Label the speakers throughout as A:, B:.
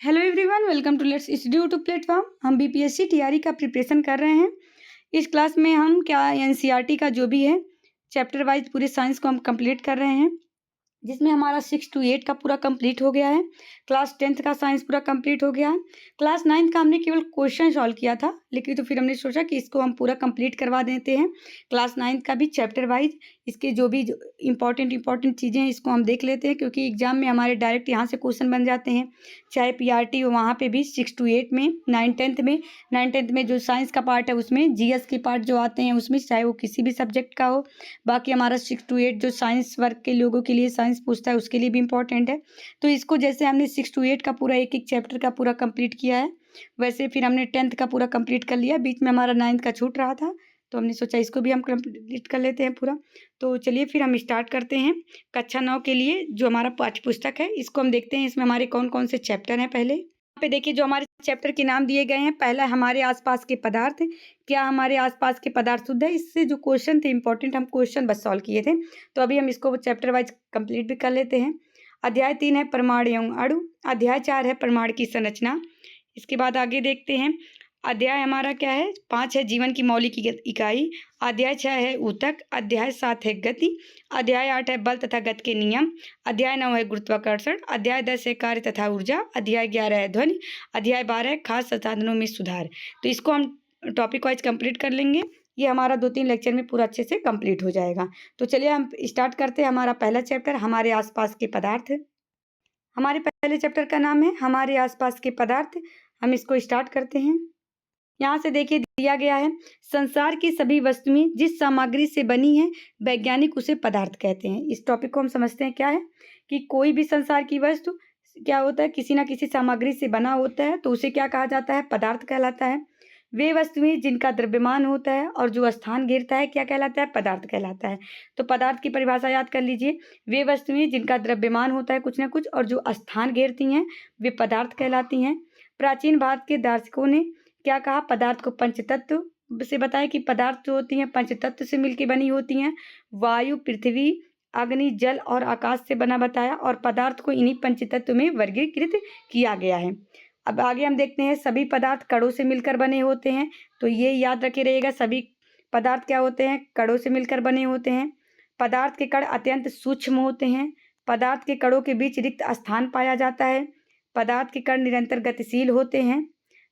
A: Hello everyone, welcome to let's study YouTube platform. हम BPSC TRE का preparation कर रहे हैं। इस क्लास में हम क्या एनसीईआरटी का जो भी है चैप्टर वाइज पूरे साइंस को हम कंप्लीट कर रहे हैं, जिसमें हमारा 6 to 8 का पूरा कंप्लीट हो गया है। क्लास 10th का साइंस पूरा कंप्लीट हो गया है। क्लास 9th का हमने केवल क्वेश्चन सॉल्व किया था, लेकिन तो फिर हमने सोचा कि इसको हम पूरा कंप्लीट करवा देते हैं। क्लास 9th का भी चैप्टर वाइज इसके जो भी इंपॉर्टेंट चीज़ें हैं इसको हम देख लेते हैं, क्योंकि एग्जाम में हमारे डायरेक्ट यहाँ से क्वेश्चन बन जाते हैं। चाहे पीआरटी हो वहाँ पे भी 6 to 8 में, 9th में जो साइंस का पार्ट है उसमें जीएस के पार्ट जो आते हैं उसमें, चाहे वो किसी भी सब्जेक्ट का हो। बाकी हमारा 6 to 8 जो साइंस वर्क के लोगों के लिए साइंस पूछता है उसके लिए भी इम्पोर्टेंट है। तो इसको जैसे हमने 6 to 8 का पूरा एक एक चैप्टर का पूरा कंप्लीट किया है, वैसे फिर हमने 10th का पूरा कंप्लीट कर लिया। बीच में हमारा 9th का छूट रहा था, तो हमने सोचा इसको भी हम कंप्लीट कर लेते हैं पूरा। तो चलिए फिर हम स्टार्ट करते हैं। कक्षा 9 के लिए जो हमारा पाठ्य पुस्तक है इसको हम देखते हैं, इसमें हमारे कौन कौन से चैप्टर हैं। पहले यहाँ पे देखिए जो हमारे चैप्टर के नाम दिए गए हैं। पहला हमारे आसपास के पदार्थ। क्या हमारे आसपास के पदार्थ शुद्ध है? इससे जो क्वेश्चन थे इंपॉर्टेंट, हम क्वेश्चन बस सॉल्व किए थे। तो अभी हम इसको चैप्टर वाइज कंप्लीट भी कर लेते हैं। अध्याय 3 है परमाणु एवं अणु। अध्याय 4 है परमाणु की संरचना। इसके बाद आगे देखते हैं। अध्याय हमारा क्या है? 5 है जीवन की मौलिक इकाई। अध्याय 6 है ऊतक। अध्याय 7 है गति। अध्याय 8 है बल तथा गति के नियम। अध्याय 9 है गुरुत्वाकर्षण। अध्याय 10 है कार्य तथा ऊर्जा। अध्याय 11 है ध्वनि। अध्याय 12 है खाद्य संसाधनों में सुधार। तो इसको हम टॉपिक वाइज कंप्लीट कर लेंगे। ये हमारा 2-3 लेक्चर में पूरा अच्छे से कंप्लीट हो जाएगा। तो चलिए हम स्टार्ट करते हैं। हमारा पहला चैप्टर हमारे आसपास के पदार्थ। हमारे पहले चैप्टर का नाम है हमारे आसपास के पदार्थ। हम इसको स्टार्ट करते हैं। यहाँ से देखिए दिया गया है, संसार की सभी वस्तुएं जिस सामग्री से बनी है वैज्ञानिक उसे पदार्थ कहते हैं। इस टॉपिक को हम समझते हैं क्या है कि कोई भी संसार की वस्तु क्या होता है, किसी ना किसी सामग्री से बना होता है, तो उसे क्या कहा जाता है? पदार्थ कहलाता है। वे वस्तुएं जिनका द्रव्यमान होता है और जो स्थान घेरता है क्या कहलाता है? पदार्थ कहलाता है। तो पदार्थ की परिभाषा याद कर लीजिए। वे वस्तुएं जिनका द्रव्यमान होता है कुछ ना कुछ और जो स्थान घेरती हैं वे पदार्थ कहलाती हैं। प्राचीन भारत के दार्शनिकों ने क्या कहा? पदार्थ को पंचतत्व से बताया कि पदार्थ जो होती हैं पंचतत्व से मिलकर बनी होती हैं। वायु, पृथ्वी, अग्नि, जल और आकाश से बना बताया, और पदार्थ को इन्हीं पंचतत्व में वर्गीकृत किया गया है। अब आगे हम देखते हैं, सभी पदार्थ कणों से मिलकर बने होते हैं। तो ये याद रखे रहिएगा, सभी पदार्थ क्या होते हैं? कणों से मिलकर बने होते हैं। पदार्थ के कण अत्यंत सूक्ष्म होते हैं। पदार्थ के कणों के बीच रिक्त स्थान पाया जाता है। पदार्थ के कण निरंतर गतिशील होते हैं।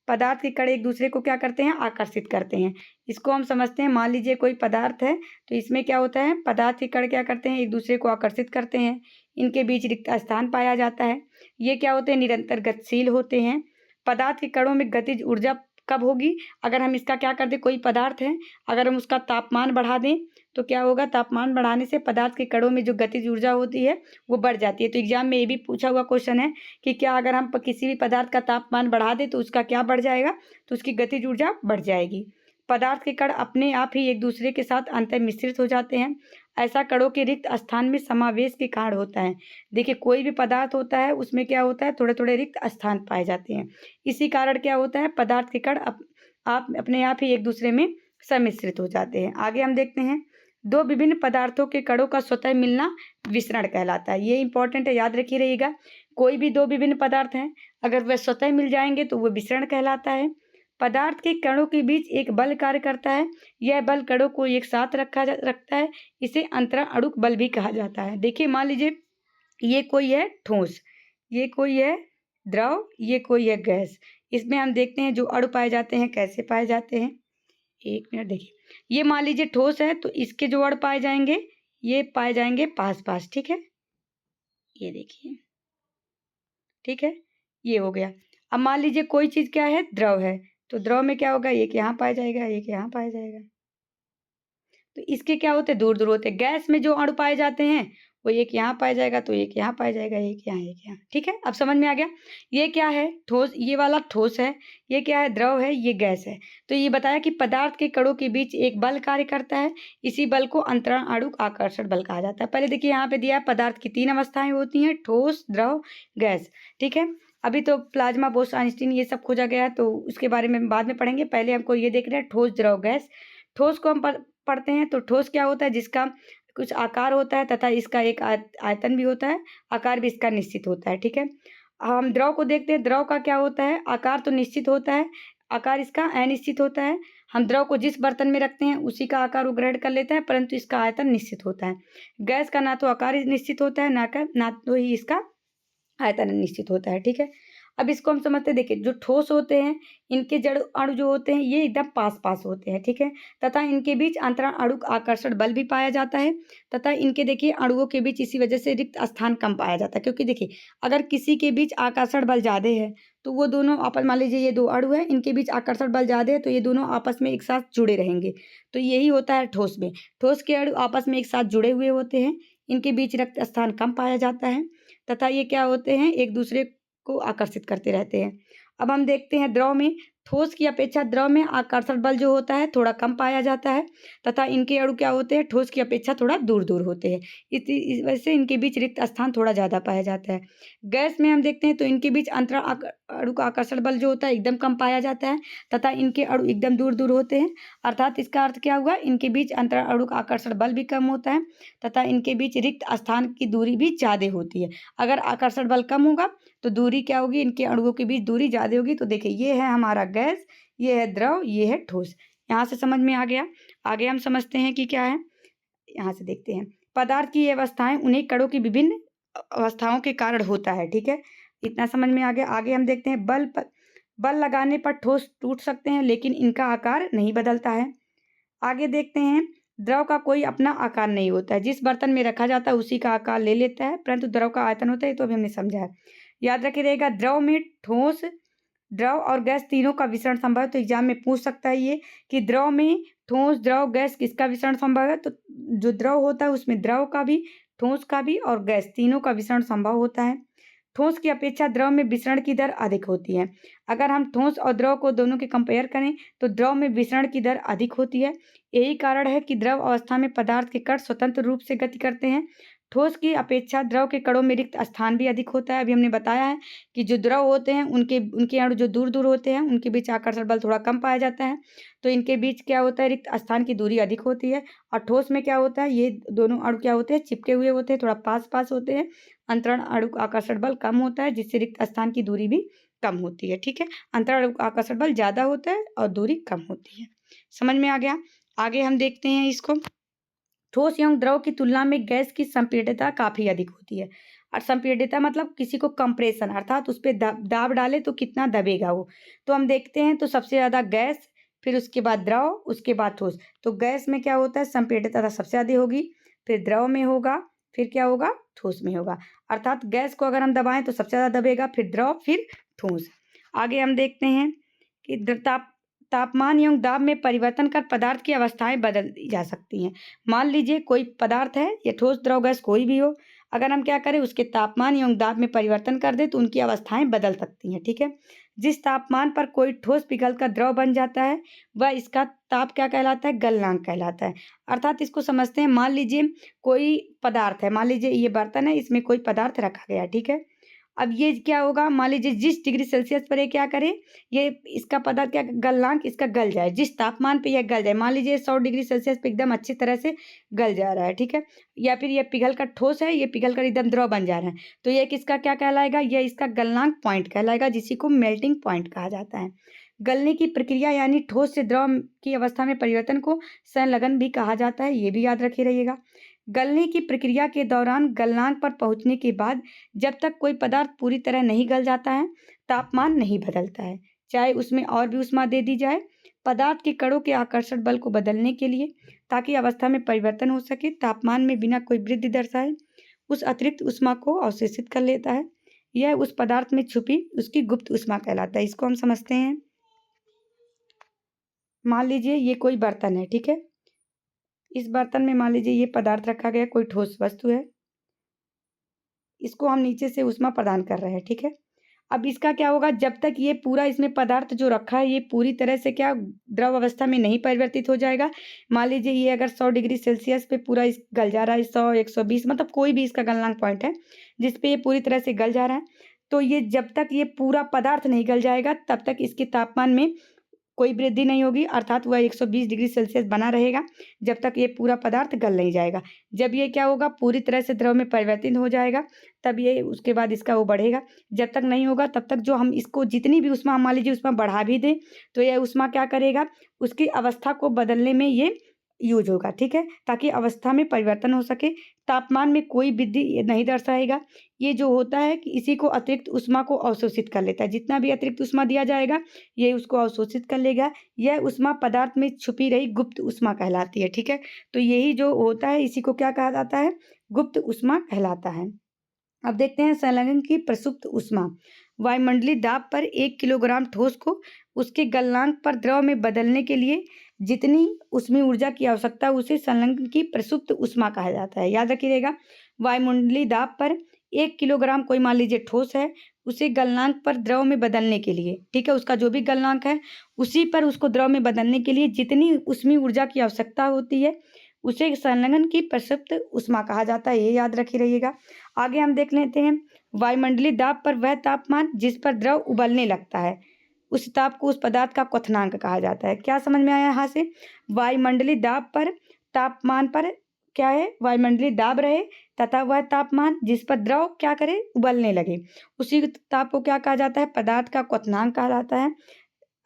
A: पदार्थ के कण एक दूसरे को क्या करते हैं? आकर्षित करते हैं। इसको हम समझते हैं। मान लीजिए कोई पदार्थ है, तो इसमें क्या होता है? पदार्थ के कण क्या करते हैं? एक दूसरे को आकर्षित करते हैं। इनके बीच रिक्त स्थान पाया जाता है। ये क्या होते हैं? निरंतर गतिशील होते हैं। पदार्थ के कणों में गतिज ऊर्जा कब होगी? अगर हम इसका क्या कर दें, कोई पदार्थ है, अगर हम उसका तापमान बढ़ा दें तो क्या होगा? तापमान बढ़ाने से पदार्थ के कणों में जो गतिज ऊर्जा होती है वो बढ़ जाती है। तो एग्जाम में ये भी पूछा हुआ क्वेश्चन है कि क्या अगर हम किसी भी पदार्थ का तापमान बढ़ा दें तो उसका क्या बढ़ जाएगा? तो उसकी गतिज ऊर्जा बढ़ जाएगी। पदार्थ के कण अपने आप ही एक दूसरे के साथ अंतर मिश्रित हो जाते हैं। ऐसा कणों के रिक्त स्थान में समावेश के कारण होता है। देखिए कोई भी पदार्थ होता है उसमें क्या होता है? थोड़े थोड़े रिक्त स्थान पाए जाते हैं। इसी कारण क्या होता है? पदार्थ के कण आप अपने आप ही एक दूसरे में सम्मिश्रित हो जाते हैं। आगे हम देखते हैं, दो विभिन्न पदार्थों के कणों का स्वतः मिलना विसरण कहलाता है। ये इंपॉर्टेंट है, याद रखिए रहिएगा। कोई भी दो विभिन्न पदार्थ हैं, अगर वह स्वतः मिल जाएंगे तो वो विसरण कहलाता है। पदार्थ के कणों के बीच एक बल कार्य करता है। यह बल कणों को एक साथ रखता है। इसे अंतरण अणुक बल भी कहा जाता है। देखिए मान लीजिए ये कोई है ठोस, ये कोई है द्रव, ये कोई है गैस। इसमें हम देखते हैं जो अणु पाए जाते हैं कैसे पाए जाते हैं। एक मिनट देखिए, ये मान लीजिए ठोस है तो इसके जो अणु पाए जाएंगे ये पाए जाएंगे पास पास। ठीक है, ये देखिए, ठीक है, ये हो गया। अब मान लीजिए कोई चीज क्या है? द्रव है, तो द्रव में क्या होगा? एक यहाँ पाया जाएगा, एक यहाँ पाया जाएगा। तो इसके क्या होते हैं? दूर दूर होते हैं। गैस में जो अणु पाए जाते हैं वो एक यहाँ पाया जाएगा, तो एक यहाँ पाया जाएगा, एक यहाँ, एक यहाँ। ठीक है, अब समझ में आ गया। ये क्या है? ठोस। ये वाला ठोस है, ये क्या है? द्रव है, ये गैस है। तो ये बताया कि पदार्थ के कणों के बीच एक बल कार्य करता है। इसी बल को अंतरण अणुक आकर्षण बल कहा जाता है। पहले देखिए यहाँ पे दिया है पदार्थ की 3 अवस्थाएं होती हैं, ठोस, द्रव, गैस। ठीक है, अभी तो प्लाज्मा, बोस, आइंस्टीन ये सब खोजा गया है, तो उसके बारे में बाद में पढ़ेंगे। पहले हमको ये देख रहे हैं ठोस, द्रव, गैस। ठोस को हम पढ़ते हैं तो ठोस क्या होता है? जिसका कुछ आकार होता है तथा इसका एक आयतन भी होता है, आकार भी इसका निश्चित होता है। ठीक है, हम द्रव को देखते हैं, द्रव का क्या होता है, आकार तो निश्चित होता है, आकार इसका अनिश्चित होता है। हम द्रव को जिस बर्तन में रखते हैं उसी का आकार वो ग्रहण कर लेता है, परंतु इसका आयतन निश्चित होता है। गैस का ना तो आकार निश्चित होता है, ना तो ही इसका आयतन निश्चित होता है, ठीक है। अब इसको हम समझते हैं, देखिए जो ठोस होते हैं इनके जड़ अणु जो होते हैं ये एकदम पास-पास होते हैं, ठीक है, तथा इनके बीच अंतरण अणु आकर्षण बल भी पाया जाता है, तथा इनके देखिए अणुओं के बीच इसी वजह से रिक्त स्थान कम पाया जाता है, क्योंकि देखिए अगर किसी के बीच आकर्षण बल ज़्यादा है तो वो दोनों आपस, मान लीजिए ये 2 अणु है, इनके बीच आकर्षण बल ज़्यादा है तो ये दोनों आपस में एक साथ जुड़े रहेंगे। तो यही होता है ठोस में। ठोस के अणु आपस में एक साथ जुड़े हुए होते हैं, इनके बीच रिक्त स्थान कम पाया जाता है, तथा ये क्या होते हैं, एक दूसरे को आकर्षित करते रहते हैं। अब हम देखते हैं द्रव में, ठोस की अपेक्षा द्रव में आकर्षण बल जो होता है थोड़ा कम पाया जाता है, तथा इनके अणु क्या होते हैं, ठोस की अपेक्षा थोड़ा दूर-दूर होते हैं। इस वजह से इनके बीच रिक्त स्थान थोड़ा ज़्यादा पाया जाता है। गैस में हम देखते हैं तो इनके बीच अंतरण अणु का आकर्षण बल जो होता है एकदम कम पाया जाता है, तथा इनके अणु एकदम दूर-दूर होते हैं। अर्थात इसका अर्थ क्या हुआ, इनके बीच अंतरण अणु का आकर्षण बल भी कम होता है, तथा इनके बीच रिक्त स्थान की दूरी भी ज़्यादा होती है। अगर आकर्षण बल कम होगा तो दूरी क्या होगी, इनके अणुओं के बीच दूरी ज़्यादा होगी। तो देखिए ये है हमारा गैस, ये है द्रव, ये है ठोस। यहाँ से समझ में आ गया। आगे हम समझते हैं कि क्या है, यहाँ से देखते हैं। पदार्थ की ये अवस्थाएं उन्हीं कणों की विभिन्न अवस्थाओं के कारण होता है, ठीक है। इतना समझ में आ गया। आगे हम देखते हैं, बल लगाने पर ठोस टूट सकते हैं लेकिन इनका आकार नहीं बदलता है। आगे देखते हैं, द्रव का कोई अपना आकार नहीं होता है, जिस बर्तन में रखा जाता है उसी का आकार ले लेता है, परंतु द्रव का आयतन होता है, ये तो अभी हमने समझा है। याद रखिएगा, द्रव में ठोस, द्रव और गैस तीनों का विसरण संभव है। तो एग्जाम में पूछ सकता है ये कि द्रव में ठोस, द्रव, गैस किसका विसरण संभव है। तो जो द्रव होता है उसमें द्रव का भी, ठोस का भी और गैस तीनों का विसरण संभव होता है। ठोस की अपेक्षा द्रव में विसरण की दर अधिक होती है। अगर हम ठोस और द्रव को दोनों के कंपेयर करें तो द्रव में विसरण की दर अधिक होती है। यही कारण है कि द्रव अवस्था में पदार्थ के कण स्वतंत्र रूप से गति करते हैं। ठोस की अपेक्षा द्रव के कणों में रिक्त स्थान भी अधिक होता है। अभी हमने बताया है कि जो द्रव होते हैं उनके अणु जो दूर दूर होते हैं उनके बीच आकर्षण बल थोड़ा कम पाया जाता है, तो इनके बीच क्या होता है, रिक्त स्थान की दूरी अधिक होती है। और ठोस में क्या होता है, ये दोनों अणु क्या होते हैं, चिपके हुए होते हैं, थोड़ा पास पास होते हैं। अंतरण अणु का आकर्षण बल कम होता है जिससे रिक्त स्थान की दूरी भी कम होती है, ठीक है। अंतरण अणु का आकर्षण बल ज़्यादा होता है और दूरी कम होती है। समझ में आ गया। आगे हम देखते हैं इसको, ठोस एवं द्रव की तुलना में गैस की संपीड्यता काफ़ी अधिक होती है। और संपीड्यता मतलब किसी को कंप्रेशन, अर्थात उस पे दाब डाले तो कितना दबेगा वो। तो हम देखते हैं तो सबसे ज़्यादा गैस, फिर उसके बाद द्रव, उसके बाद ठोस। तो गैस में क्या होता है, संपीड्यता सबसे ज़्यादा होगी, फिर द्रव में होगा, फिर क्या होगा, ठोस में होगा। अर्थात गैस को अगर हम दबाएं तो सबसे ज़्यादा दबेगा, फिर द्रव, फिर ठोस। आगे हम देखते हैं कि तापमान एवं दाब में परिवर्तन कर पदार्थ की अवस्थाएं बदल जा सकती हैं। मान लीजिए कोई पदार्थ है, ये ठोस, द्रव, गैस कोई भी हो, अगर हम क्या करें, उसके तापमान एवं दाब में परिवर्तन कर दें तो उनकी अवस्थाएं बदल सकती हैं, ठीक है। जिस तापमान पर कोई ठोस पिघलकर द्रव बन जाता है वह इसका ताप क्या कहलाता है, गलनांक कहलाता है। अर्थात इसको समझते हैं, मान लीजिए कोई पदार्थ है, मान लीजिए ये बर्तन है, इसमें कोई पदार्थ रखा गया, ठीक है। अब ये क्या होगा, मान लीजिए जिस डिग्री सेल्सियस पर ये क्या करे, ये इसका पदार्थ क्या, गलनांक इसका गल जाए, जिस तापमान पे यह गल जाए। मान लीजिए 100 डिग्री सेल्सियस पे एकदम अच्छी तरह से गल जा रहा है, ठीक है। या फिर ये पिघल कर ठोस है, ये पिघल कर एकदम द्रव बन जा रहा है, तो ये किसका क्या कहलाएगा, यह इसका गलनांक पॉइंट कहलाएगा, जिसी को मेल्टिंग पॉइंट कहा जाता है। गलने की प्रक्रिया यानी ठोस से द्रव की अवस्था में परिवर्तन को संलग्न भी कहा जाता है, ये भी याद रखे रहिएगा। गलने की प्रक्रिया के दौरान गलनांक पर पहुंचने के बाद जब तक कोई पदार्थ पूरी तरह नहीं गल जाता है तापमान नहीं बदलता है, चाहे उसमें और भी ऊष्मा दे दी जाए। पदार्थ के कणों के आकर्षण बल को बदलने के लिए ताकि अवस्था में परिवर्तन हो सके, तापमान में बिना कोई वृद्धि दर्शाए उस अतिरिक्त ऊष्मा को अवशोषित कर लेता है। यह उस पदार्थ में छुपी उसकी गुप्त ऊष्मा कहलाता है। इसको हम समझते हैं। मान लीजिए ये कोई बर्तन है, ठीक है। इस बर्तन में मान लीजिए ये पदार्थ रखा गया, कोई ठोस वस्तु है, इसको हम नीचे से ऊष्मा प्रदान कर रहे हैं, ठीक है। अब इसका क्या होगा, जब तक ये पूरा इसमें पदार्थ जो रखा है ये पूरी तरह से क्या द्रव अवस्था में नहीं परिवर्तित हो जाएगा। मान लीजिए ये अगर 100 डिग्री सेल्सियस पे पूरा इस गल जा रहा है, 100, 120, मतलब कोई भी इसका गलनांक पॉइंट है जिस पे ये पूरी तरह से गल जा रहा है, तो ये जब तक ये पूरा पदार्थ नहीं गल जाएगा तब तक इसके तापमान में कोई वृद्धि नहीं होगी, अर्थात वह 120 डिग्री सेल्सियस बना रहेगा जब तक ये पूरा पदार्थ गल नहीं जाएगा। जब ये क्या होगा, पूरी तरह से द्रव में परिवर्तित हो जाएगा, तब ये उसके बाद इसका वो बढ़ेगा। जब तक नहीं होगा तब तक जो हम इसको जितनी भी ऊष्मा, मान लीजिए ऊष्मा बढ़ा भी दें तो यह ऊष्मा क्या करेगा, उसकी अवस्था को बदलने में ये यूज होगा, ठीक है, ताकि अवस्था में परिवर्तन हो सके। तापमान में कोई वृद्धि नहीं दर्शाएगा। ये जो होता है कि इसी को अतिरिक्त ऊष्मा को अवशोषित कर लेता है। जितना भी अतिरिक्त ऊष्मा दिया जाएगा ये उसको अवशोषित कर लेगा। यह ऊष्मा पदार्थ में छुपी रही गुप्त ऊष्मा कहलाती है, ठीक है। तो यही जो होता है इसी को क्या कहा जाता है, गुप्त ऊष्मा कहलाता है। अब देखते हैं संलयन की प्रसुप्त ऊष्मा। वायुमंडलीय दाब पर 1 किलोग्राम ठोस को उसके गलनांक पर द्रव में बदलने के लिए जितनी ऊष्मीय ऊर्जा की आवश्यकता उसे संलयन की प्रसुप्त ऊष्मा कहा जाता है। याद रखिएगा, वायुमंडलीय दाब पर 1 किलोग्राम कोई मान लीजिए ठोस है, उसे गलनांक पर द्रव में बदलने के लिए, ठीक है, उसका जो भी गलनांक है उसी पर उसको द्रव में बदलने के लिए जितनी ऊष्मीय ऊर्जा की आवश्यकता होती है उसे संलयन की प्रसुप्त ऊष्मा कहा जाता है। ये याद रखी रहिएगा। आगे हम देख लेते हैं, वायुमंडलीय दाब पर वह तापमान जिस पर द्रव उबलने लगता है उस ताप को उस पदार्थ का क्वथनांक कहा जाता है। क्या समझ में आया यहाँ से, वायुमंडलीय दाब पर तापमान पर क्या है, वायुमंडलीय दाब रहे तथा वह तापमान जिस पर द्रव क्या करे, उबलने लगे, उसी ताप को क्या कहा जाता है, पदार्थ का क्वथनांक कहा जाता है।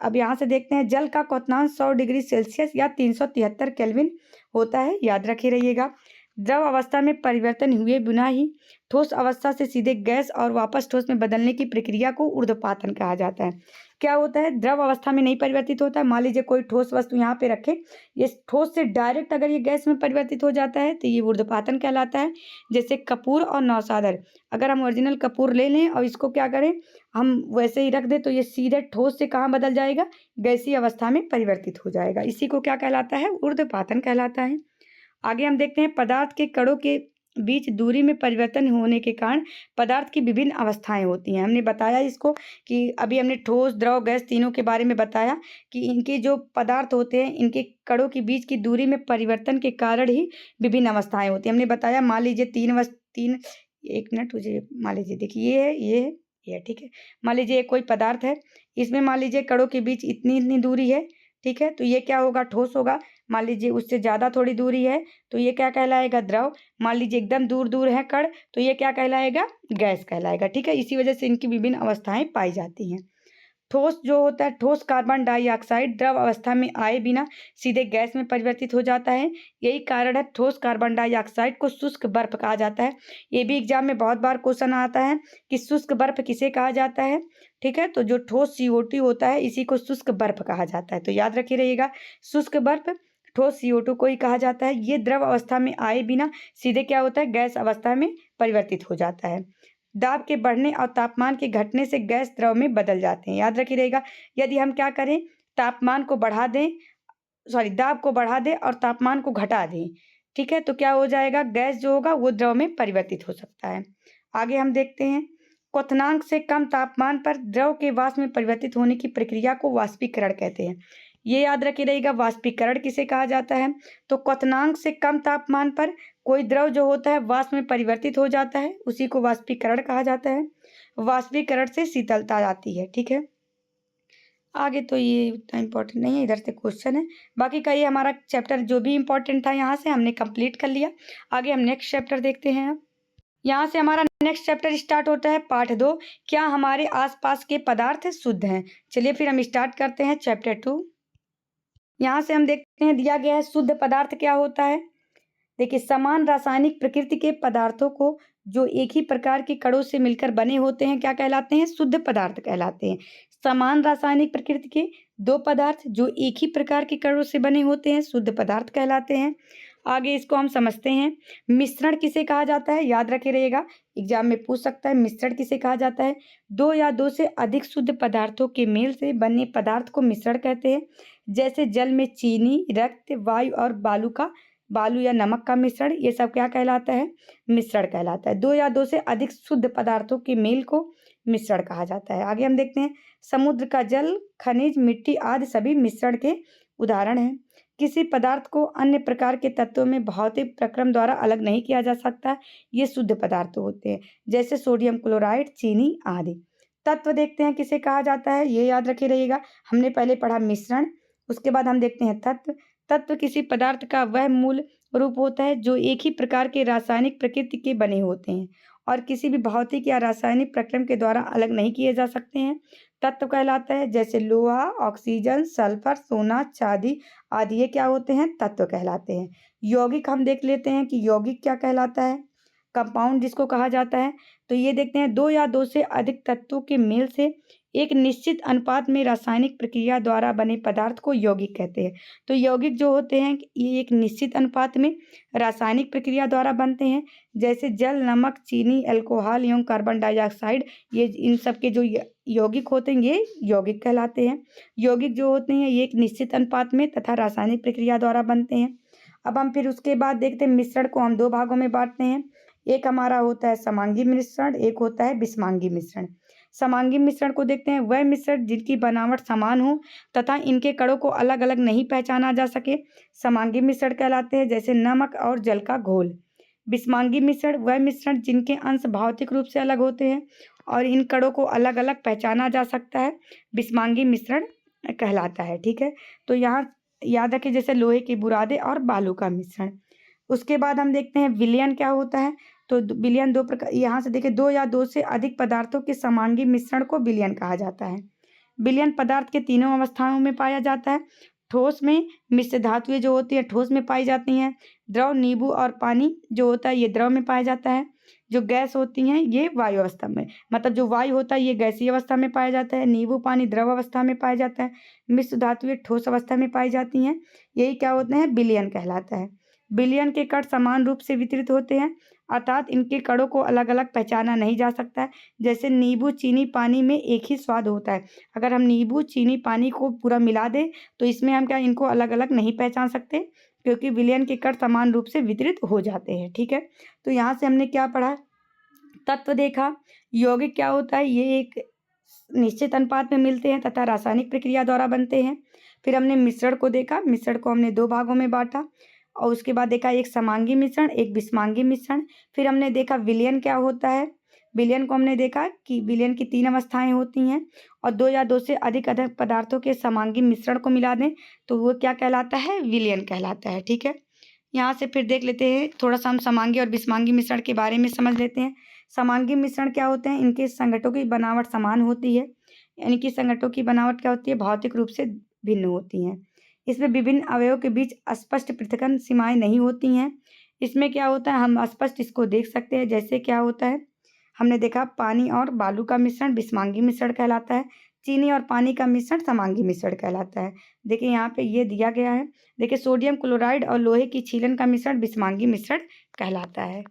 A: अब यहाँ से देखते हैं, जल का क्वथनांक 100 डिग्री सेल्सियस या 373 केल्विन होता है। याद रखे रहिएगा। द्रव अवस्था में परिवर्तन हुए बिना ही ठोस अवस्था से सीधे गैस और वापस ठोस में बदलने की प्रक्रिया को ऊर्ध्वपातन कहा जाता है। क्या होता है, द्रव अवस्था में नहीं परिवर्तित होता है। मान लीजिए कोई ठोस वस्तु यहाँ पे रखे, ये ठोस से डायरेक्ट अगर ये गैस में परिवर्तित हो जाता है तो ये ऊर्ध्वपातन कहलाता है। जैसे कपूर और नौसादर, अगर हम ओरिजिनल कपूर ले लें और इसको क्या करें, हम वैसे ही रख दें तो ये सीधे ठोस से कहाँ बदल जाएगा, गैसीय अवस्था में परिवर्तित हो जाएगा। इसी को क्या कहलाता है, ऊर्ध्वपातन कहलाता है। आगे हम देखते हैं, पदार्थ के कणों के बीच दूरी में परिवर्तन होने के कारण पदार्थ की विभिन्न अवस्थाएं होती हैं। हमने बताया इसको कि अभी हमने ठोस, द्रव, गैस तीनों के बारे में बताया कि इनके जो पदार्थ होते हैं इनके कणों के बीच की दूरी में परिवर्तन के कारण ही विभिन्न अवस्थाएं होती हैं। हमने बताया, मान लीजिए एक मिनट मुझे, मान लीजिए देखिए ये है, ठीक है। मान लीजिए कोई पदार्थ है, इसमें मान लीजिए कणों के बीच इतनी दूरी है, ठीक है, तो ये क्या होगा, ठोस होगा। मान लीजिए उससे ज़्यादा थोड़ी दूरी है तो ये क्या कहलाएगा, द्रव। मान लीजिए एकदम दूर है कण तो ये क्या कहलाएगा, गैस कहलाएगा, ठीक है। इसी वजह से इनकी विभिन्न अवस्थाएं पाई जाती हैं। ठोस जो होता है, ठोस कार्बन डाइऑक्साइड द्रव अवस्था में आए बिना सीधे गैस में परिवर्तित हो जाता है। यही कारण है ठोस कार्बन डाइऑक्साइड को शुष्क बर्फ कहा जाता है। ये भी एग्जाम में बहुत बार क्वेश्चन आता है कि शुष्क बर्फ किसे कहा जाता है, ठीक है। तो जो ठोस CO2 होता है इसी को शुष्क बर्फ कहा जाता है। तो याद रखिए रहिएगा, शुष्क बर्फ ठोस CO2 को ही कहा जाता है। ये द्रव अवस्था में आए बिना सीधे क्या होता है, गैस अवस्था में परिवर्तित हो जाता है। दाब के बढ़ने और तापमान के घटने से गैस द्रव में बदल जाते हैं। याद रखिए रहेगा, यदि हम क्या करें, तापमान को बढ़ा दें, दाब को बढ़ा दें और तापमान को घटा दें, ठीक है, तो क्या हो जाएगा, गैस जो होगा वो द्रव में परिवर्तित हो सकता है। आगे हम देखते हैं, क्वथनांक से कम तापमान पर द्रव के वाष्प में परिवर्तित होने की प्रक्रिया को वाष्पीकरण कहते हैं। ये याद रखिए रहेगा, वाष्पीकरण किसे कहा जाता है, तो क्वथनांक से कम तापमान पर कोई द्रव जो होता है वाष्प में परिवर्तित हो जाता है, उसी को वाष्पीकरण कहा जाता है। वाष्पीकरण से शीतलता आती है, ठीक है। आगे तो ये उतना इम्पोर्टेंट नहीं है, इधर से क्वेश्चन है। बाकी का ये हमारा चैप्टर जो भी इम्पोर्टेंट था यहाँ से हमने कंप्लीट कर लिया। आगे हम नेक्स्ट चैप्टर देखते हैं। अब यहाँ से हमारा नेक्स्ट चैप्टर स्टार्ट होता है, पार्ट 2, क्या हमारे आसपास के पदार्थ शुद्ध हैं। चलिए फिर हम स्टार्ट करते हैं चैप्टर 2। यहाँ से हम देखते हैं, दिया गया है शुद्ध पदार्थ क्या होता है। देखिए, समान रासायनिक प्रकृति के पदार्थों को जो एक ही प्रकार के कणों से मिलकर बने होते हैं क्या कहलाते हैं, शुद्ध पदार्थ कहलाते हैं। समान रासायनिक प्रकृति के दो पदार्थ जो एक ही प्रकार के कणों से बने होते हैं शुद्ध पदार्थ कहलाते हैं। आगे इसको हम समझते हैं, मिश्रण किसे कहा जाता है। याद रखे रहिएगा, एग्जाम में पूछ सकता है, मिश्रण किसे कहा जाता है। दो या दो से अधिक शुद्ध पदार्थों के मेल से बने पदार्थ को मिश्रण कहते हैं। जैसे जल में चीनी, रक्त, वायु और बालू या नमक का मिश्रण, ये सब क्या कहलाता है, मिश्रण कहलाता है। दो या दो से अधिक शुद्ध पदार्थों के मेल को मिश्रण कहा जाता है। आगे हम देखते हैं, समुद्र का जल, खनिज, मिट्टी आदि सभी मिश्रण के उदाहरण हैं। किसी पदार्थ को अन्य प्रकार के तत्वों में भौतिक प्रक्रम द्वारा अलग नहीं किया जा सकता, ये शुद्ध पदार्थ होते हैं। जैसे सोडियम क्लोराइड, चीनी आदि। तत्व देखते हैं किसे कहा जाता है, ये याद रखे रहिएगा। हमने पहले पढ़ा मिश्रण, उसके बाद हम देखते हैं तत्व। तत्व किसी पदार्थ का वह मूल रूप होता है जो एक ही प्रकार के रासायनिक प्रकृति के बने होते हैं और किसी भी भौतिक या रासायनिक प्रक्रम के द्वारा अलग नहीं किए जा सकते हैं। तत्व कहलाता है जैसे लोहा, ऑक्सीजन, सल्फर, सोना, चांदी आदि, ये क्या होते हैं, तत्व कहलाते हैं। यौगिक हम देख लेते हैं कि यौगिक क्या कहलाता है, कंपाउंड जिसको कहा जाता है। तो ये देखते हैं, दो या दो से अधिक तत्वों के मेल से एक निश्चित अनुपात में रासायनिक प्रक्रिया द्वारा बने पदार्थ को यौगिक कहते हैं। तो यौगिक जो होते हैं ये एक निश्चित अनुपात में रासायनिक प्रक्रिया द्वारा बनते हैं, जैसे जल, नमक, चीनी, अल्कोहल एवं कार्बन डाइऑक्साइड, ये इन सब के जो यौगिक होते हैं ये यौगिक कहलाते हैं। यौगिक जो होते हैं ये एक निश्चित अनुपात में तथा रासायनिक प्रक्रिया द्वारा बनते हैं। अब हम फिर उसके बाद देखते हैं, मिश्रण को हम दो भागों में बांटते हैं। एक हमारा होता है समांगी मिश्रण, एक होता है विषमांगी मिश्रण। समांगी मिश्रण को देखते हैं, वह मिश्रण जिनकी बनावट समान हो तथा इनके कणों को अलग अलग नहीं पहचाना जा सके, समांगी मिश्रण कहलाते हैं, जैसे नमक और जल का घोल। विषमांगी मिश्रण वह मिश्रण जिनके अंश भौतिक रूप से अलग होते हैं और इन कणों को अलग अलग पहचाना जा सकता है, विषमांगी मिश्रण कहलाता है। ठीक है, तो यहाँ याद रखें, जैसे लोहे के बुरादे और बालू का मिश्रण। उसके बाद हम देखते हैं विलयन क्या होता है। तो विलयन दो प्रकार, यहाँ से देखिए, दो या दो से अधिक पदार्थों के समांगी मिश्रण को विलयन कहा जाता है। विलयन पदार्थ के तीनों अवस्थाओं में पाया जाता है। ठोस में मिश्र धातुएं जो होती है ठोस में पाई जाती हैं। द्रव, नींबू और पानी जो होता है ये द्रव में पाया जाता है। जो गैस होती हैं ये वायु अवस्था में, मतलब जो वायु होता है ये गैसीय अवस्था में पाया जाता है। नींबू पानी द्रव अवस्था में पाया जाता है। मिश्र धातुएं ठोस अवस्था में पाई जाती हैं। यही क्या होते हैं, विलयन कहलाता है। विलयन के कण समान रूप से वितरित होते हैं, अर्थात इनके कणों को अलग अलग पहचाना नहीं जा सकता है। जैसे नींबू, चीनी, पानी में एक ही स्वाद होता है। अगर हम नींबू, चीनी, पानी को पूरा मिला दें तो इसमें हम क्या इनको अलग अलग नहीं पहचान सकते, क्योंकि विलयन के कण समान रूप से वितरित हो जाते हैं। ठीक है, तो यहाँ से हमने क्या पढ़ा, तत्व देखा। यौगिक क्या होता है, ये एक निश्चित अनुपात में मिलते हैं तथा रासायनिक प्रक्रिया द्वारा बनते हैं। फिर हमने मिश्रण को देखा, मिश्रण को हमने दो भागों में बांटा और उसके बाद देखा एक समांगी मिश्रण, एक विषमांगी मिश्रण। फिर हमने देखा विलयन क्या होता है। विलयन को हमने देखा कि विलयन की तीन अवस्थाएं होती हैं और दो या दो से अधिक पदार्थों के समांगी मिश्रण को मिला दें तो वो क्या कहलाता है, विलयन कहलाता है। ठीक है, यहाँ से फिर देख लेते हैं, थोड़ा सा हम समांगी और विषमांगी मिश्रण के बारे में समझ लेते हैं। समांगी मिश्रण क्या होते हैं, इनके संघटकों की बनावट समान होती है, यानी कि संघटकों की बनावट क्या होती है, भौतिक रूप से भिन्न होती हैं। इसमें विभिन्न अवयवों के बीच स्पष्ट पृथक्करण सीमाएं नहीं होती हैं। इसमें क्या होता है, हम स्पष्ट इसको देख सकते हैं। जैसे क्या होता है, हमने देखा पानी और बालू का मिश्रण विषमांगी मिश्रण कहलाता है। चीनी और पानी का मिश्रण समांगी मिश्रण कहलाता है। देखिए यहाँ पे ये दिया गया है, देखिए सोडियम क्लोराइड और लोहे की छीलन का मिश्रण विषमांगी मिश्रण कहलाता है।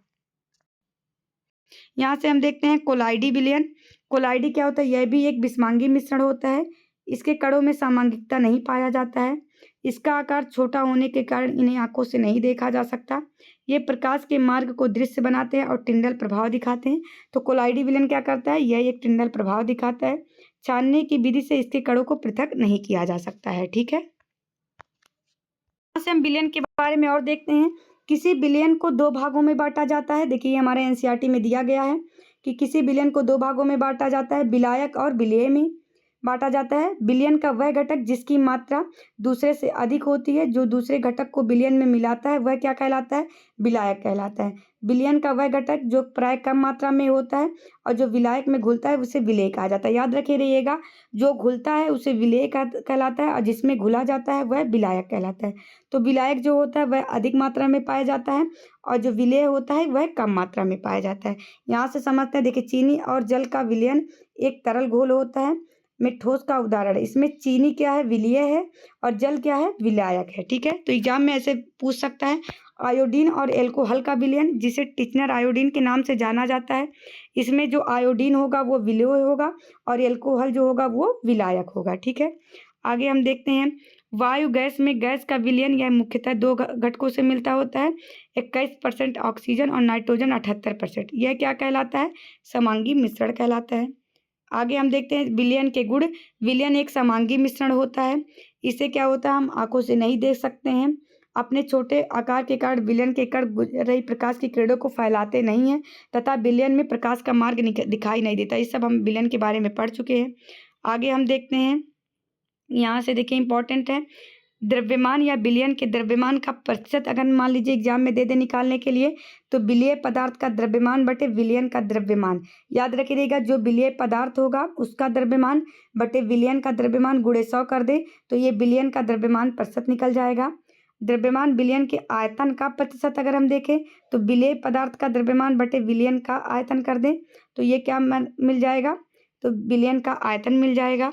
A: यहाँ से हम देखते हैं कोलाइडी विलयन। कोलाइडी क्या होता है, यह भी एक विषमांगी मिश्रण होता है। इसके कणों में समांगिकता नहीं पाया जाता है। इसका आकार छोटा होने के कारण इन्हें आंखों से नहीं देखा जा सकता। ये प्रकाश के मार्ग को दृश्य बनाते हैं और टिंडल प्रभाव दिखाते हैं। तो कोलाइडी विलयन क्या करता है, यह एक टिंडल प्रभाव दिखाता है। छानने की विधि से इसके कणों को पृथक नहीं किया जा सकता है। ठीक है, यहाँ से हम विलयन के बारे में और देखते हैं। किसी विलयन को दो भागों में बांटा जाता है। देखिए हमारे एनसीईआरटी में दिया गया है कि किसी विलयन को दो भागों में बांटा जाता है, विलायक और विलेय में बांटा जाता है। विलयन का वह घटक जिसकी मात्रा दूसरे से अधिक होती है, जो दूसरे घटक को विलयन में मिलाता है वह क्या कहलाता है, विलायक कहलाता है। विलयन का वह घटक जो प्राय कम मात्रा में होता है और जो विलायक में घुलता है उसे विलेय कहा जाता है। याद रखे रहिएगा, जो घुलता है उसे विलेय कहलाता है और जिसमें घुला जाता है वह विलायक कहलाता है। तो विलायक जो होता है वह अधिक मात्रा में पाया जाता है और जो विलेय होता है वह कम मात्रा में पाया जाता है। यहाँ से समझते हैं, देखिए चीनी और जल का विलयन एक तरल घोल होता है में ठोस का उदाहरण है। इसमें चीनी क्या है, विलीय है और जल क्या है, विलायक है। ठीक है, तो एग्जाम में ऐसे पूछ सकता है। आयोडीन और एल्कोहल का विलयन, जिसे टिचनर आयोडीन के नाम से जाना जाता है, इसमें जो आयोडीन होगा वो विलेय होगा और एल्कोहल जो होगा वो विलायक होगा। ठीक है, आगे हम देखते हैं वायु गैस में गैस का विलयन, यह मुख्यतः दो घटकों से मिलता होता है, 21% ऑक्सीजन और नाइट्रोजन 78%। यह क्या कहलाता है, समांगी मिश्रण कहलाता है। आगे हम देखते हैं विलयन के गुण। विलयन एक समांगी मिश्रण होता है। इसे क्या होता है, हम आंखों से नहीं देख सकते हैं। अपने छोटे आकार के कारण विलयन के कण गुजर रही प्रकाश की किरणों को फैलाते नहीं हैं तथा विलयन में प्रकाश का मार्ग दिखाई नहीं देता। ये सब हम विलयन के बारे में पढ़ चुके हैं। आगे हम देखते हैं, यहाँ से देखिए इंपॉर्टेंट है, द्रव्यमान या विलयन के द्रव्यमान का प्रतिशत अगर मान लीजिए एग्जाम में दे दे निकालने के लिए, तो विलेय पदार्थ का द्रव्यमान बटे विलयन का द्रव्यमान। याद रखिएगा, जो विलेय पदार्थ होगा उसका द्रव्यमान बटे विलयन का द्रव्यमान गुणे 100 कर दे तो ये विलयन का द्रव्यमान प्रतिशत निकल जाएगा। द्रव्यमान विलयन के आयतन का प्रतिशत अगर हम देखें तो विलेय पदार्थ का द्रव्यमान बटे विलयन का आयतन कर दें तो ये क्या मिल जाएगा, तो विलयन का आयतन मिल जाएगा।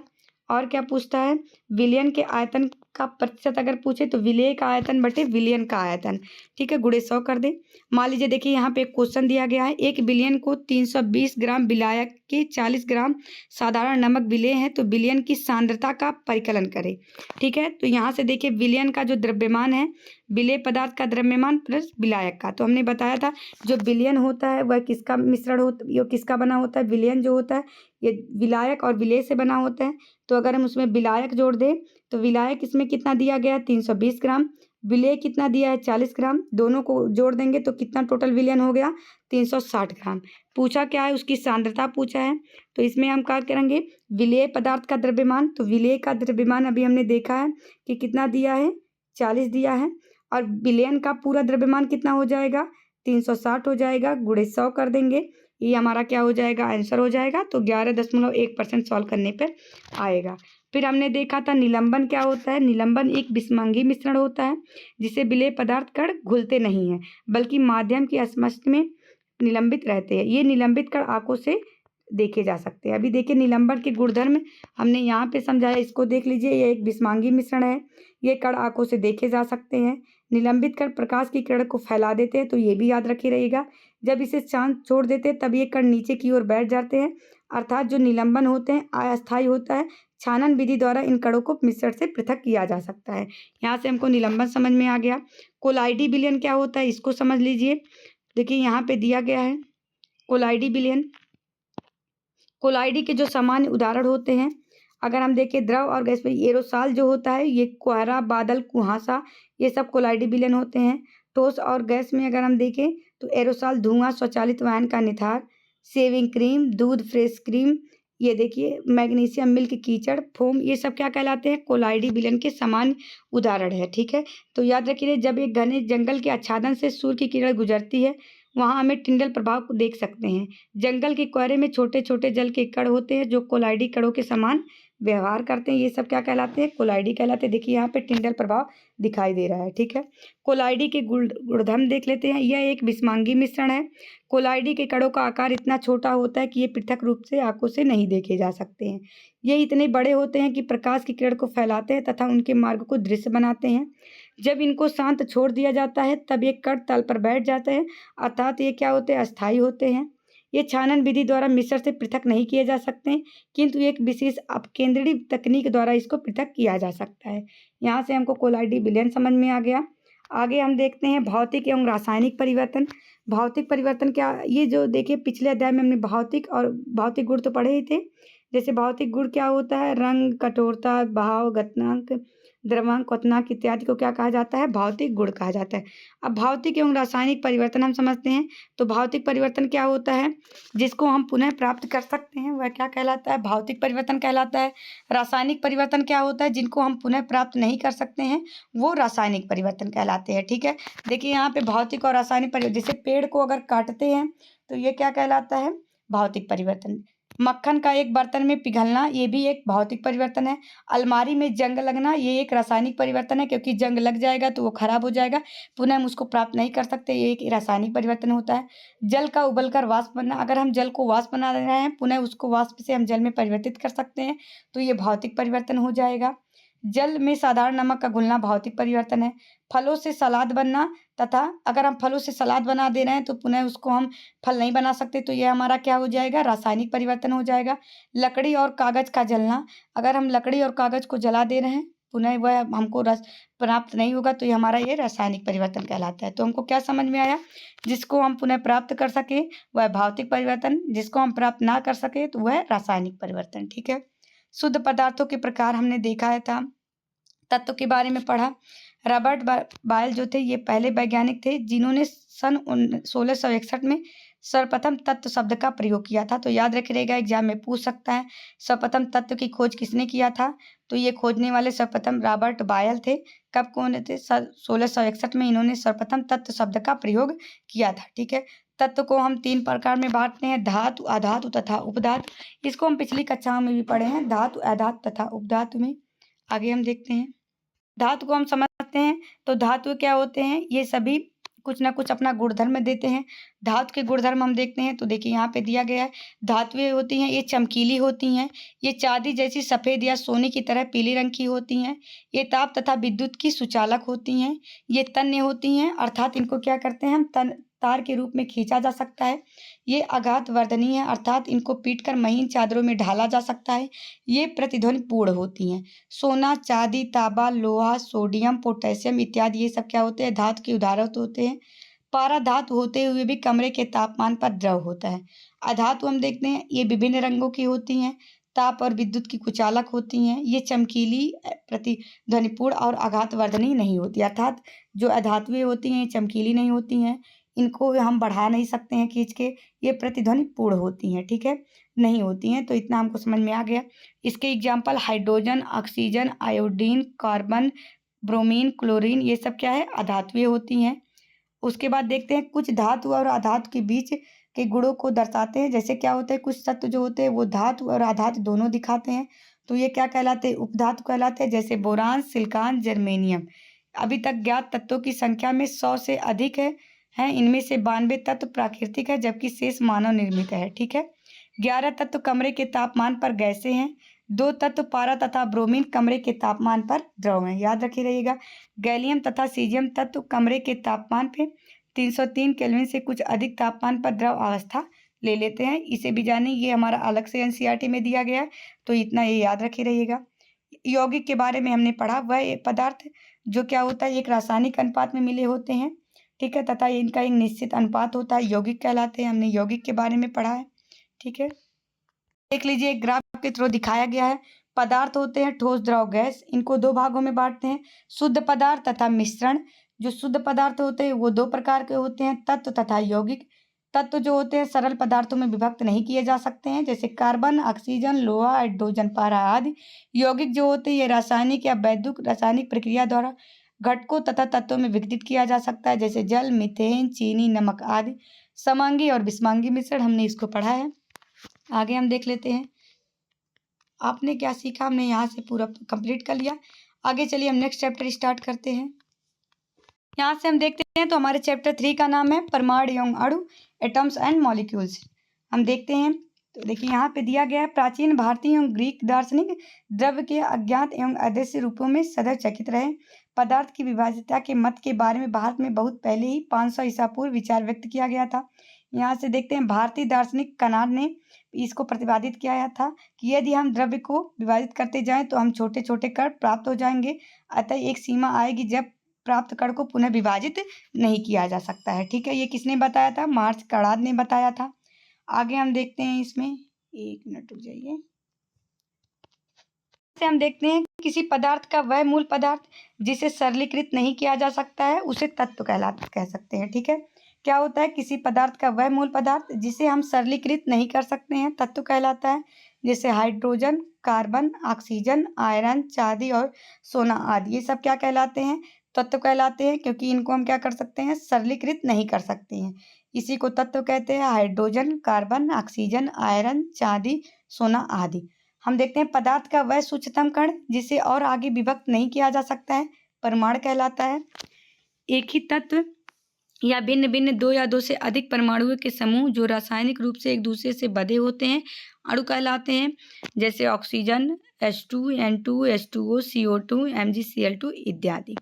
A: और क्या पूछता है, विलयन के आयतन का प्रतिशत अगर पूछे तो विलेय का आयतन बटे विलयन का आयतन, ठीक है, गुणे 100 कर दे। मान लीजिए देखिए यहाँ पे एक क्वेश्चन दिया गया है, एक विलयन को 320 ग्राम विलायक के 40 ग्राम साधारण नमक विलेय है तो विलयन की सांद्रता का परिकलन करें। ठीक है, तो यहाँ से देखिए विलयन का जो द्रव्यमान है, विलेय पदार्थ का द्रव्यमान प्लस विलायक का, तो हमने बताया था जो विलयन होता है वह किसका मिश्रण होता है, किसका बना होता है, विलयन जो होता है ये विलायक और विलेय से बना होता है। तो अगर हम उसमें विलायक जोड़ दें तो विलायक इसमें कितना दिया गया है 320 ग्राम, विलेय कितना दिया है 40 ग्राम, दोनों को जोड़ देंगे तो कितना टोटल विलयन हो गया 360 ग्राम। पूछा क्या है, उसकी सांद्रता पूछा है, तो इसमें हम क्या करेंगे, विलेय पदार्थ का द्रव्यमान, तो विलेय का द्रव्यमान अभी हमने देखा है कि कितना दिया है 40 दिया है, और विलयन का पूरा द्रव्यमान कितना हो जाएगा 360 हो जाएगा, गुणे 100 कर देंगे, ये हमारा क्या हो जाएगा आंसर हो जाएगा। तो 11.1% सॉल्व करने पर आएगा। फिर हमने देखा था निलंबन क्या होता है, निलंबन एक विषमांगी मिश्रण होता है जिसे विलेय पदार्थ कण घुलते नहीं हैं बल्कि माध्यम के अस्मष्ट में निलंबित रहते हैं। ये निलंबित कण आंखों से देखे जा सकते हैं। अभी देखिए निलंबन के गुणधर्म हमने यहाँ पे समझाया, इसको देख लीजिए, ये एक विषमांगी मिश्रण है, ये कण आंखों से देखे जा सकते हैं। निलंबित कण प्रकाश की किरण को फैला देते हैं, तो ये भी याद रखे रहेगा। जब इसे शांत छोड़ देते हैं तब ये कण नीचे की ओर बैठ जाते हैं, अर्थात जो निलंबन होते हैं अस्थायी होता है। छानन विधि द्वारा इन कणों को मिश्रण से पृथक किया जा सकता है। यहाँ से हमको निलंबन समझ में आ गया। कोलाइडी विलयन क्या होता है इसको समझ लीजिए। देखिए यहाँ पे दिया गया है कोलाइडी विलयन। कोलाइडी के जो सामान्य उदाहरण होते हैं, अगर हम देखें द्रव और गैस में एरोसॉल जो होता है, ये कोहरा, बादल, कुहासा, ये सब कोलाइडी विलयन होते हैं। ठोस और गैस में अगर हम देखें तो एरोसॉल धुआं, स्वचालित वाहन का निथार, शेविंग क्रीम, दूध, फ्रेश क्रीम, ये देखिए मैग्नीशियम मिल्क, कीचड़, फोम, ये सब क्या कहलाते हैं कोलाइडी विलयन के सामान्य उदाहरण है। ठीक है, तो याद रखिए जब एक घने जंगल के आच्छादन से सूर्य की किरण गुजरती है वहाँ हमें टिंडल प्रभाव को देख सकते हैं। जंगल के कोहरे में छोटे छोटे जल के कण होते हैं जो कोलाइडी कणों के समान व्यवहार करते हैं, ये सब क्या कहलाते हैं कोलाइडी कहलाते हैं। देखिए यहाँ पे टिंडल प्रभाव दिखाई दे रहा है। ठीक है, कोलाइडी के गुणधर्म देख लेते हैं। यह एक विषमांगी मिश्रण है। कोलाइडी के कणों का आकार इतना छोटा होता है कि ये पृथक रूप से आंखों से नहीं देखे जा सकते हैं। ये इतने बड़े होते हैं कि प्रकाश की किरण को फैलाते हैं तथा उनके मार्ग को दृश्य बनाते हैं। जब इनको शांत छोड़ दिया जाता है तब ये कण तल पर बैठ जाते हैं, अर्थात ये क्या होते हैं अस्थायी होते हैं। ये छानन विधि द्वारा मिश्रण से पृथक नहीं किए जा सकते, किंतु एक विशेष अपकेंद्री तकनीक द्वारा इसको पृथक किया जा सकता है। यहाँ से हमको कोलाइडी विलयन समझ में आ गया। आगे हम देखते हैं भौतिक एवं रासायनिक परिवर्तन। भौतिक परिवर्तन क्या, ये जो देखिए पिछले अध्याय में हमने भौतिक और भौतिक गुण तो पढ़े ही थे। जैसे भौतिक गुण क्या होता है, रंग, कठोरता, बहाव, गतनांक, द्रव्यांक, क्वथनांक इत्यादि को क्या कहा जाता है भौतिक गुण कहा जाता है। अब भौतिक एवं रासायनिक परिवर्तन हम समझते हैं। तो भौतिक परिवर्तन क्या होता है, जिसको हम पुनः प्राप्त कर सकते हैं वह क्या कहलाता है भौतिक परिवर्तन कहलाता है। रासायनिक परिवर्तन क्या होता है, जिनको हम पुनः प्राप्त नहीं कर सकते हैं वो रासायनिक परिवर्तन कहलाते हैं। ठीक है, देखिए यहाँ पे भौतिक और रासायनिक परिवर्तन, जैसे पेड़ को अगर काटते हैं तो ये क्या कहलाता है भौतिक परिवर्तन। मक्खन का एक बर्तन में पिघलना, ये भी एक भौतिक परिवर्तन है। अलमारी में जंग लगना, ये एक रासायनिक परिवर्तन है, क्योंकि जंग लग जाएगा तो वो खराब हो जाएगा, पुनः हम उसको प्राप्त नहीं कर सकते, ये एक रासायनिक परिवर्तन होता है। जल का उबलकर वाष्प बनना, अगर हम जल को वाष्प बना रहे हैं पुनः उसको वाष्प से हम जल में परिवर्तित कर सकते हैं, तो ये भौतिक परिवर्तन हो जाएगा। जल में साधारण नमक का घुलना भौतिक परिवर्तन है। फलों से सलाद बनना, तथा अगर हम फलों से सलाद बना दे रहे हैं तो पुनः उसको हम फल नहीं बना सकते, तो ये हमारा क्या हो जाएगा रासायनिक परिवर्तन हो जाएगा। लकड़ी और कागज का जलना, अगर हम लकड़ी और कागज को जला दे रहे हैं पुनः वह हमको रस प्राप्त नहीं होगा, तो ये हमारा ये रासायनिक परिवर्तन कहलाता है। तो हमको क्या समझ में आया, जिसको हम पुनः प्राप्त कर सके वह भौतिक परिवर्तन, जिसको हम प्राप्त ना कर सके तो वह रासायनिक परिवर्तन। ठीक है, शुद्ध पदार्थों के प्रकार हमने देखा है था, तत्व के बारे में पढ़ा। रॉबर्ट बायल जो थे ये पहले वैज्ञानिक थे जिन्होंने सन 1661 में सर्वप्रथम तत्व शब्द का प्रयोग किया था। तो याद रखिएगा, एग्जाम में पूछ सकता है सर्वप्रथम तत्व की खोज किसने किया था। तो ये खोजने वाले सर्वप्रथम रॉबर्ट बायल थे। कब कौन थे? 1661 में इन्होंने सर्वप्रथम तत्व शब्द का प्रयोग किया था। ठीक है, तत्व को हम 3 प्रकार में बांटते हैं, धातु, अधातु तथा उपधातु। इसको हम पिछली कक्षाओं में भी पढ़े हैं, धातु, अधातु तथा उपधातु में। आगे हम देखते हैं, धातु को हम समझते हैं। तो धातु क्या होते हैं? ये सभी कुछ ना कुछ अपना गुणधर्म देते हैं। धातु के गुणधर्म हम देखते हैं, तो देखिए यहाँ पे दिया गया है। धातुएं होती हैं, ये चमकीली होती हैं, ये चांदी जैसी सफ़ेद या सोने की तरह पीले रंग की होती हैं, ये ताप तथा विद्युत की सुचालक होती हैं, ये तन्य होती हैं, अर्थात इनको क्या करते हैं हम तार के रूप में खींचा जा सकता है। ये आघात वर्धनीय है, अर्थात इनको पीटकर महीन चादरों में ढाला जा सकता है। ये प्रतिध्वनि पूर्ण होती हैं। सोना, चांदी, तांबा, लोहा, सोडियम, पोटेशियम इत्यादि ये सब क्या होते हैं? धातु के उदाहरण होते हैं। पारा धातु होते हुए भी कमरे के तापमान पर द्रव होता है। अधातु हम देखते हैं, ये विभिन्न रंगों की होती हैं, ताप और विद्युत की कुचालक होती हैं, ये चमकीली, प्रतिध्वनिपूर्ण और आघात वर्धनीय नहीं होती। अर्थात जो अधातुएं होती हैं ये चमकीली नहीं होती हैं, इनको हम बढ़ा नहीं सकते हैं खींच के, ये प्रतिध्वनि पूर्ण होती हैं। ठीक है, नहीं होती हैं। तो इतना हमको समझ में आ गया। इसके example hydrogen, oxygen, iodine, carbon, bromine, chlorine, ये सब क्या है? अधातुएं होती हैं। उसके बाद देखते हैं कुछ धातु और अधातु के बीच के गुणों को दर्शाते हैं। जैसे क्या होता है, कुछ तत्व जो होते हैं वो धातु और अधातु दोनों दिखाते हैं, तो ये क्या कहलाते हैं? उपधातु कहलाते हैं। जैसे बोरान, सिलिकॉन, जर्मेनियम। अभी तक ज्ञात तत्वों की संख्या में 100 से अधिक हैं। इनमें से 92 तत्व प्राकृतिक है, जबकि शेष मानव निर्मित है। ठीक है, 11 तत्व कमरे के तापमान पर गैसें हैं, 2 तत्व पारा तथा ब्रोमीन कमरे के तापमान पर द्रव हैं। याद रखिए रहिएगा, गैलियम तथा सीजियम तत्व कमरे के तापमान पे 303 केल्विन से कुछ अधिक तापमान पर द्रव अवस्था ले लेते हैं। इसे भी जानिए, ये हमारा अलग से एनसीईआरटी में दिया गया है, तो इतना ये याद रखिए रहिएगा। यौगिक के बारे में हमने पढ़ा, वह पदार्थ जो क्या होता है, एक रासायनिक अनुपात में मिले होते हैं। ठीक है, तथा इनका एक निश्चित अनुपात होता है, यौगिक कहलाते हैं। हमने यौगिक के बारे में पढ़ा है। ठीक है, देख लीजिए, एक ग्राफ के थ्रू दिखाया गया है। पदार्थ होते हैं ठोस, द्रव, गैस, इनको 2 भागों में बांटते हैं, शुद्ध पदार्थ तथा मिश्रण। जो शुद्ध पदार्थ होते हैं वो 2 प्रकार के होते हैं, तत्व तथा यौगिक। तत्व जो होते हैं सरल पदार्थों में विभक्त नहीं किए जा सकते हैं, जैसे कार्बन, ऑक्सीजन, लोहा, हाइड्रोजन, पारा आदि। यौगिक जो होते हैं ये रासायनिक या वैद्युत रासायनिक प्रक्रिया द्वारा घटकों तथा तत्वों में विघटित किया जा सकता है, जैसे जल, मीथेन, चीनी, नमक आदि। समांगी और विषमांगी मिश्रण, हमने इसको पढ़ा है। आगे हम देख लेते हैं आपने क्या सीखा। हमने यहाँ से पूरा कंप्लीट कर लिया। आगे चलिए हम नेक्स्ट चैप्टर स्टार्ट करते हैं। यहाँ से हम देखते हैं, तो हमारे चैप्टर 3 का नाम है परमाणु एवं अणु, एटम्स एंड मॉलिक्यूल्स। हम देखते हैं, तो देखिए यहाँ पे दिया गया है, प्राचीन भारतीय एवं ग्रीक दार्शनिक द्रव्य के अज्ञात एवं अदृश्य रूपों में सदैव चकित रहे। पदार्थ की विभाज्यता के मत के बारे में भारत में बहुत पहले ही 500 ईसा पूर्व विचार व्यक्त किया गया था। यहाँ से देखते हैं, भारतीय दार्शनिक कनाड ने इसको प्रतिपादित किया था कि यदि हम द्रव्य को विभाजित करते जाएं तो हम छोटे छोटे कण प्राप्त हो जाएंगे। अतः एक सीमा आएगी जब प्राप्त कण को पुनः विभाजित नहीं किया जा सकता है। ठीक है, ये किसने बताया था? मार्क्स कनाड ने बताया था। आगे हम देखते हैं, इसमें 1 मिनट रुक जाइए। से हम देखते हैं, किसी पदार्थ का वह मूल पदार्थ जिसे सरलीकृत नहीं किया जा सकता है उसे तत्व कह सकते हैं। ठीक है, क्या होता है? किसी पदार्थ का वह मूल पदार्थ जिसे हम सरलीकृत नहीं कर सकते हैं, तत्व कहलाता है। जैसे हाइड्रोजन, कार्बन, ऑक्सीजन, आयरन, चांदी और सोना आदि, ये सब क्या कहलाते हैं? तत्व कहलाते हैं, क्योंकि इनको हम क्या कर सकते हैं? सरलीकृत नहीं कर सकते हैं। इसी को तत्व कहते हैं। हाइड्रोजन, कार्बन, ऑक्सीजन, आयरन, चांदी, सोना आदि। हम देखते हैं, पदार्थ का वह सूक्ष्मतम कण जिसे और आगे विभक्त नहीं किया जा सकता है, परमाणु कहलाता है। एक ही तत्व या भिन्न भिन्न 2 या 2 से अधिक परमाणुओं के समूह जो रासायनिक रूप से एक दूसरे से बंधे होते हैं, अणु कहलाते हैं। जैसे oxygen, H2, N2, H2O, CO2, MgCl2 इत्यादि।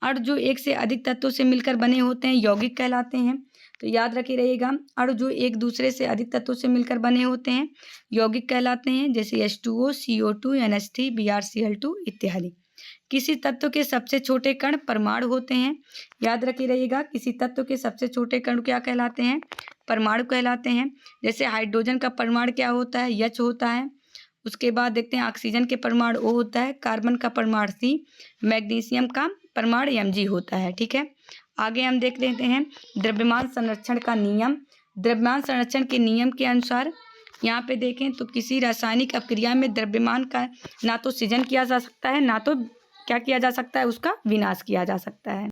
A: अणु जो एक से अधिक तत्वों से मिलकर बने होते हैं, यौगिक कहलाते हैं। तो याद रखे रहिएगा, अणु जो एक दूसरे से अधिक तत्वों से मिलकर बने होते हैं, यौगिक कहलाते हैं। जैसे H2O, CO2, NH3, Br2Cl2 इत्यादि। किसी तत्व के सबसे छोटे कण परमाणु होते हैं। याद रखे रहिएगा, किसी तत्व के सबसे छोटे कण क्या कहलाते हैं? परमाणु कहलाते हैं। जैसे हाइड्रोजन का परमाणु क्या होता है? H होता है। उसके बाद देखते हैं, ऑक्सीजन के परमाणु O होता है, कार्बन का परमाणु C, मैग्नीशियम का परमाणु mg होता है। ठीक है, आगे हम देख लेते हैं द्रव्यमान संरक्षण का नियम। द्रव्यमान संरक्षण के नियम के अनुसार यहाँ पे देखें तो किसी रासायनिक अपक्रिया में द्रव्यमान का ना तो सृजन किया जा सकता है, ना तो क्या किया जा सकता है, उसका विनाश किया जा सकता है।